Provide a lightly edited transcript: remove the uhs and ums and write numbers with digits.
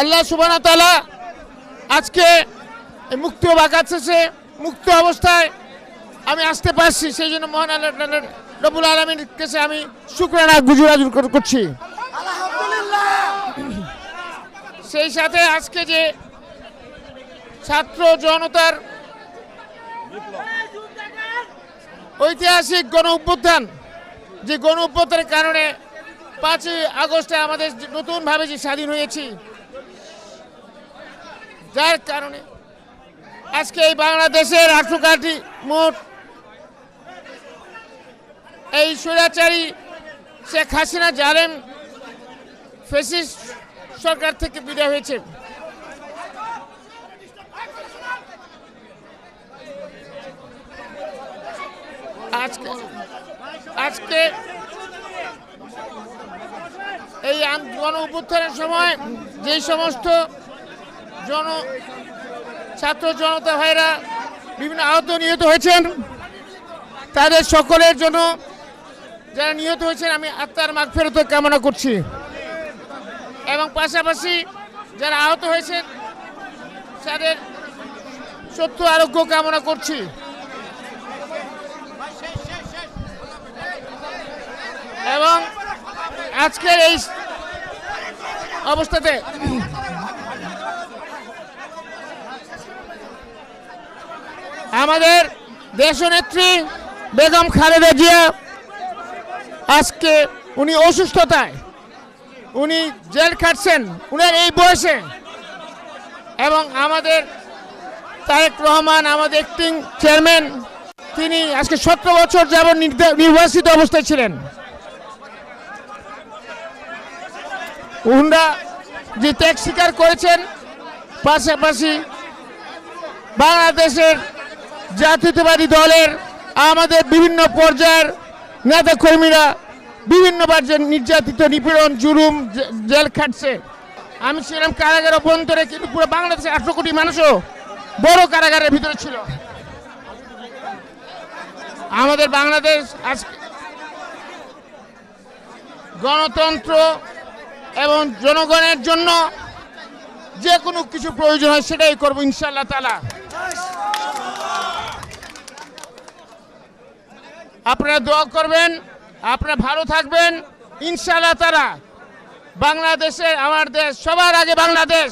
আল্লাহ সুবহানাহু ওয়া তাআলা আজকে মুক্ত বাকাত শেষে মুক্ত অবস্থায় আমি আসতে পারছি, সেই জন্য মহান আল্লাহ রব্বুল আলামিনের কাছে আমি শুকরানা গুজার করছি। সেই সাথে আজকে যে ছাত্র জনতার ঐতিহাসিক গণ অভ্যুত্থান, যে গণ অভ্যুত্থানের কারণে 5ই আগস্টে আমাদের নতুনভাবে যে স্বাধীন হয়েছি, যার কারণে আজকে এই বাংলাদেশের 18 মোট এই স্বৈরাচারী শেখ হাসিনা জালেম ফ্যাসিস্ট সরকার থেকে বিদায় হয়েছে। আজকে এই গণ অভ্যুত্থানের সময় যেই সমস্ত ছাত্র জনতা ভাইরা বিভিন্ন আহত নিহত হয়েছেন, তাদের সকলের জন্য, যারা নিহত হয়েছেন, আমি আত্মার মাগফিরাত কামনা করছি এবং পাশাপাশি যারা আহত হয়েছেন তাদের সত্য আরোগ্য কামনা করছি। এবং আজকের এই অবস্থাতে আমাদের দেশনেত্রী বেগম খালেদা জিয়া আজকে উনি অসুস্থতায় উনি জেল খাটছেন উনার এই বয়সে, এবং আমাদের তারেক রহমান আমাদের অ্যাক্টিং চেয়ারম্যান, তিনি আজকে 17 বছর যাবত নির্বাসিত অবস্থায় ছিলেন। উনারা যে ত্যাগ স্বীকার করেছেন, পাশাপাশি বাংলাদেশের জাতীয়তাবাদী দলের আমাদের বিভিন্ন পর্যায়ের নেতা কর্মীরা বিভিন্নবার যে নির্যাতিত, নিপীড়ন, জুলুম, জেল খাটছে। আমি ছিলাম কারাগার অভ্যন্তরে, কিন্তু পুরো বাংলাদেশে 18 কোটি মানুষও বড় কারাগারের ভিতরে ছিল। আমাদের বাংলাদেশ আজকে গণতন্ত্র এবং জনগণের জন্য যে কোনো কিছু প্রয়োজন হয় সেটাই করবো ইনশাআল্লাহ তাআলা। আপনারা দোয়া করবেন, আপনারা ভালো থাকবেন ইনশাআল্লাহ তাআলা। বাংলাদেশের, আমার দেশ, সবার আগে বাংলাদেশ।